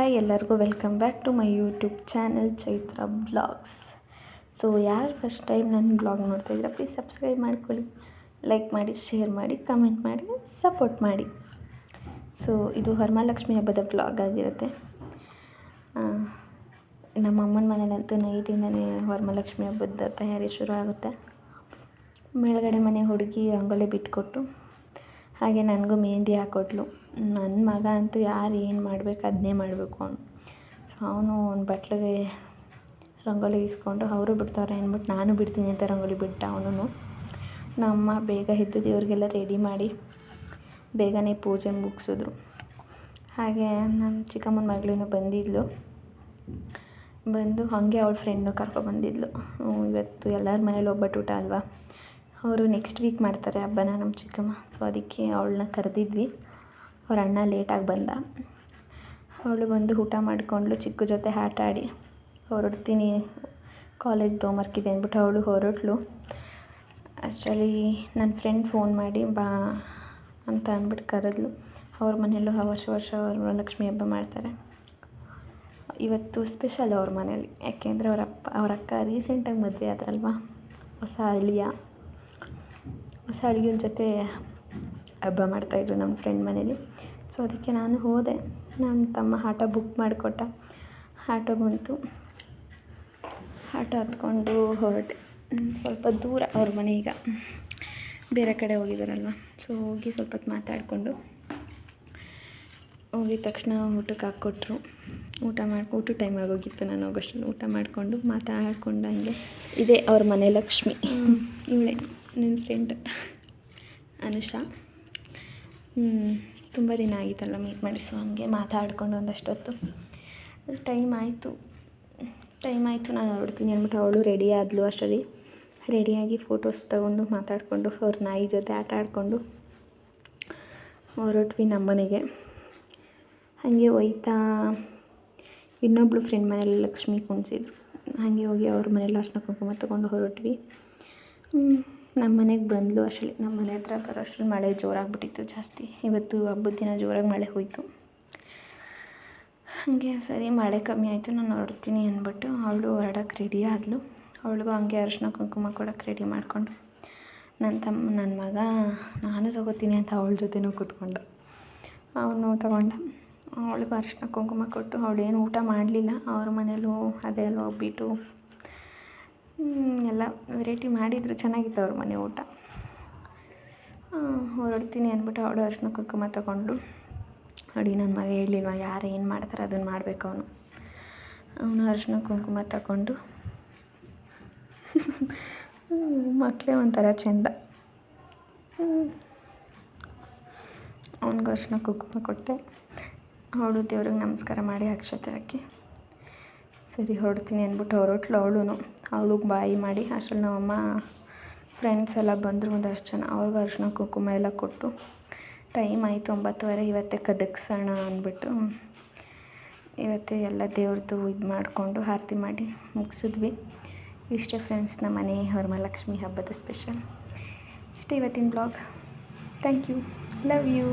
Hi ಎಲ್ಲರಿಗೂ welcome back to my YouTube channel Chaitra blogs. So ಯಾರು first time ನನ್ನ blog ನೋಡ್ತಾಯಿದ್ರೆ ಪ್ಲೀಸ್ ಸಬ್ಸ್ಕ್ರೈಬ್ ಮಾಡ್ಕೊಳ್ಳಿ, ಲೈಕ್ ಮಾಡಿ, ಶೇರ್ ಮಾಡಿ, ಕಮೆಂಟ್ ಮಾಡಿ, ಸಪೋರ್ಟ್ ಮಾಡಿ. ಸೊ ಇದು ವರಮಹಾಲಕ್ಷ್ಮಿ ಹಬ್ಬದ ಬ್ಲಾಗ್ ಆಗಿರುತ್ತೆ. ನಮ್ಮ ಅಮ್ಮನ ಮನೇಲಂತೂ ನೈಟಿಂದನೇ ವರಮಹಾಲಕ್ಷ್ಮಿ ಹಬ್ಬದ ತಯಾರಿ ಶುರು ಆಗುತ್ತೆ. ಮೇಲ್ಗಡೆ ಮನೆ ಹುಡುಗಿ ರಂಗೋಲಿ ಬಿಟ್ಕೊಟ್ಟು ಹಾಗೆ ನನಗೂ ಮೆಹಂದಿ ಹಾಕ್ಕೊಟ್ಲು. ನನ್ನ ಮಗ ಅಂತೂ ಯಾರು ಏನು ಮಾಡಬೇಕು ಅದನ್ನೇ ಮಾಡಬೇಕು ಅವನು. ಸೊ ಅವನು ಒಂದು ಬಟ್ಲಿಗೆ ರಂಗೋಲಿ ಇಸ್ಕೊಂಡು ಅವರು ಬಿಡ್ತಾರೆ ಅಂದ್ಬಿಟ್ಟು ನಾನು ಬಿಡ್ತೀನಿ ಅಂತ ರಂಗೋಲಿ ಬಿಟ್ಟ ಅವನು. ನಮ್ಮ ಬೇಗ ಎದ್ದು ದೇವ್ರಿಗೆಲ್ಲ ರೆಡಿ ಮಾಡಿ ಬೇಗನೆ ಪೂಜೆ ಮುಗಿಸಿದ್ರು. ಹಾಗೆ ನಮ್ಮ ಚಿಕ್ಕಮ್ಮನ ಮಗಳೂ ಬಂದು ಹಾಗೆ ಅವಳ ಫ್ರೆಂಡ್ನು ಕರ್ಕೊಬಂದಿದ್ಲು. ಇವತ್ತು ಎಲ್ಲರ ಮನೇಲಿ ಒಬ್ಬಟ್ಟು ಊಟ ಅಲ್ವಾ, ಅವರು ನೆಕ್ಸ್ಟ್ ವೀಕ್ ಮಾಡ್ತಾರೆ ಹಬ್ಬನ ನಮ್ಮ ಚಿಕ್ಕಮ್ಮ. ಸೊ ಅದಕ್ಕೆ ಅವಳನ್ನ ಕರೆದಿದ್ವಿ. ಅವ್ರ ಅಣ್ಣ ಲೇಟಾಗಿ ಬಂದ. ಅವಳು ಬಂದು ಊಟ ಮಾಡಿಕೊಂಡ್ಳು, ಚಿಕ್ಕ ಜೊತೆ ಆಟ ಆಡಿ ಹೊರಡ್ತೀನಿ, ಕಾಲೇಜ್ದು ಹೋಮ್ವರ್ಕ್ ಇದೆ ಅಂದ್ಬಿಟ್ಟು ಅವಳು ಹೊರಟ್ಲು. ಅಷ್ಟರಲ್ಲಿ ನನ್ನ ಫ್ರೆಂಡ್ ಫೋನ್ ಮಾಡಿ ಬಾ ಅಂತ ಅಂದ್ಬಿಟ್ಟು ಕರೆದ್ಲು. ಅವ್ರ ಮನೆಯಲ್ಲೂ ವರ್ಷ ವರಮಹಾಲಕ್ಷ್ಮಿ ಹಬ್ಬ ಮಾಡ್ತಾರೆ. ಇವತ್ತು ಸ್ಪೆಷಲ್ ಅವ್ರ ಮನೇಲಿ, ಯಾಕೆಂದರೆ ಅವ್ರ ಅಕ್ಕ ರೀಸೆಂಟಾಗಿ ಮದುವೆ ಆದ್ರಲ್ವ, ಹೊಸ ಅಳಿಯನ ಜೊತೆ ಹಬ್ಬ ಮಾಡ್ತಾಯಿದ್ರು ನಮ್ಮ ಫ್ರೆಂಡ್ ಮನೇಲಿ. ಸೊ ಅದಕ್ಕೆ ನಾನು ಹೋದೆ. ನನ್ನ ತಮ್ಮ ಆಟೋ ಬುಕ್ ಮಾಡಿಕೊಟ್ಟ. ಆಟೋ ಬಂತು, ಆಟೋ ಹತ್ಕೊಂಡು ಹೊರಟೆ. ಸ್ವಲ್ಪ ದೂರ ಅವ್ರ ಮನೆ, ಈಗ ಬೇರೆ ಕಡೆ ಹೋಗಿದ್ದಾರಲ್ವ. ಸೊ ಹೋಗಿ ಸ್ವಲ್ಪ ಹೊತ್ತು ಮಾತಾಡಿಕೊಂಡು ಹೋಗಿದ ತಕ್ಷಣ ಊಟಕ್ಕೆ ಹಾಕ್ಕೊಟ್ರು. ಊಟ ಟೈಮ್ ಆಗೋಗಿತ್ತು. ನಾನು ಹೋಗೋಷ್ಟು ಊಟ ಮಾಡಿಕೊಂಡು ಮಾತಾಡಿಕೊಂಡು ಹಂಗೆ ಇದೇ ಅವ್ರ ಮನೆ ಲಕ್ಷ್ಮಿ. ಇವಳೆ ನನ್ನ ಫ್ರೆಂಡ್ ಅನುಷಾ. ತುಂಬ ದಿನ ಆಗಿತ್ತಲ್ಲ ಮೀಟ್ ಮಾಡಿ. ಸೊ ಹಂಗೆ ಮಾತಾಡಿಕೊಂಡು ಒಂದಷ್ಟೊತ್ತು ಟೈಮ್ ಆಯಿತು. ನಾನು ಹೊರಡ್ತೀನಿ ಅಂದ್ಬಿಟ್ಟು ಅವಳು ರೆಡಿ ಆದಳು. ಅಷ್ಟರಲ್ಲಿ ರೆಡಿಯಾಗಿ ಫೋಟೋಸ್ ತೊಗೊಂಡು ಮಾತಾಡಿಕೊಂಡು ಅವ್ರ ನಾಯಿ ಜೊತೆ ಆಟ ಆಡಿಕೊಂಡು ಹೊರಟ್ವಿ ನಮ್ಮ ಮನೆಗೆ. ಹಾಗೆ ಹೋಯ್ತಾ ಇನ್ನೊಬ್ಳು ಫ್ರೆಂಡ್ ಮನೇಲಿ ಲಕ್ಷ್ಮಿ ಕುಣಿಸಿದ್ರು. ಹಾಗೆ ಹೋಗಿ ಅವ್ರ ಮನೇಲಿ ಅರ್ಶಿನ ಕುಂಕುಮ ತೊಗೊಂಡು ಹೊರಟ್ವಿ. ನಮ್ಮ ಮನೆಗೆ ಬಂದಳು. ಅಷ್ಟರಲ್ಲಿ ನಮ್ಮ ಮನೆ ಹತ್ರ ಬರೋ ಅಷ್ಟರಲ್ಲಿ ಮಳೆ ಜೋರಾಗಿಬಿಟ್ಟಿತ್ತು ಜಾಸ್ತಿ. ಇವತ್ತು ಹಬ್ಬದ ದಿನ ಜೋರಾಗಿ ಮಳೆ ಹೋಯಿತು. ಹಾಗೆ ಸರಿ ಮಳೆ ಕಮ್ಮಿ ಆಯಿತು, ನಾನು ಹೊರಡ್ತೀನಿ ಅಂದ್ಬಿಟ್ಟು ಅವಳು ಹೊರಡೋಕ್ಕೆ ರೆಡಿ ಆದಳು. ಅವಳಿಗೂ ಹಂಗೆ ಅರ್ಶಿನ ಕುಂಕುಮ ಕೊಡೋಕ್ಕೆ ರೆಡಿ ಮಾಡಿಕೊಂಡು ನನ್ನ ಮಗ ನಾನು ತೊಗೋತೀನಿ ಅಂತ ಅವಳ ಜೊತೆನೂ ಕೂತ್ಕೊಂಡ. ಅವನು ತೊಗೊಂಡ. ಅವಳಿಗೂ ಅರ್ಶಿನ ಕುಂಕುಮ ಕೊಟ್ಟು ಅವಳೇನು ಊಟ ಮಾಡಲಿಲ್ಲ. ಅವ್ರ ಮನೇಲೂ ಅದೇ ಅಲ್ವ ಒಬ್ಬಿಟ್ಟು ಎಲ್ಲ ವೆರೈಟಿ ಮಾಡಿದರು, ಚೆನ್ನಾಗಿತ್ತು ಅವ್ರ ಮನೆ ಊಟ. ಹೊರಡ್ತೀನಿ ಅಂದ್ಬಿಟ್ಟು ಅವಳು ಅರ್ಶಿನ ಕುಂಕುಮ ತೊಗೊಂಡು ನೋಡಿ. ನನ್ನ ಮಗ ಹೇಳಲಿಲ್ವ, ಯಾರು ಏನು ಮಾಡ್ತಾರೆ ಅದನ್ನು ಮಾಡಬೇಕು. ಅವನು ಅರ್ಶಿನ ಕುಂಕುಮ ತಗೊಂಡು ಮಕ್ಕಳೇ ಒಂಥರ ಚೆಂದ. ಅವನಿಗೂ ಅರ್ಶಿನ ಕುಂಕುಮ ಕೊಟ್ಟೆ. ಅವಳು ದೇವ್ರಿಗೆ ನಮಸ್ಕಾರ ಮಾಡಿ ಅಕ್ಷತೆ ಹಾಕಿ ಸರಿ ಹೊರಡ್ತೀನಿ ಅಂದ್ಬಿಟ್ಟು ಹೊರಟ್ಲು. ಅವಳಿಗೆ ಬಾಯಿ ಮಾಡಿ ಅಷ್ಟರಲ್ಲಿ ನಮ್ಮಮ್ಮ ಫ್ರೆಂಡ್ಸ್ ಎಲ್ಲ ಬಂದರು, ಒಂದಷ್ಟು ಜನ. ಅವ್ರಿಗೂ ಅರ್ಶಿನ ಕುಂಕುಮ ಎಲ್ಲ ಕೊಟ್ಟು ಟೈಮ್ ಆಯಿತು 9:30. ಇವತ್ತೇ ಕದಗ್ಸೋಣ ಅಂದ್ಬಿಟ್ಟು ಇವತ್ತೇ ಎಲ್ಲ ದೇವ್ರದ್ದು ಇದು ಮಾಡಿಕೊಂಡು ಆರತಿ ಮಾಡಿ ಮುಗಿಸಿದ್ವಿ. ಇಷ್ಟೇ ಫ್ರೆಂಡ್ಸ್, ನಮ್ಮ ಮನೆ ವರಮಹಾಲಕ್ಷ್ಮಿ ಹಬ್ಬದ ಸ್ಪೆಷಲ್. ಇಷ್ಟೇ ಇವತ್ತಿನ blog. Thank you, love you.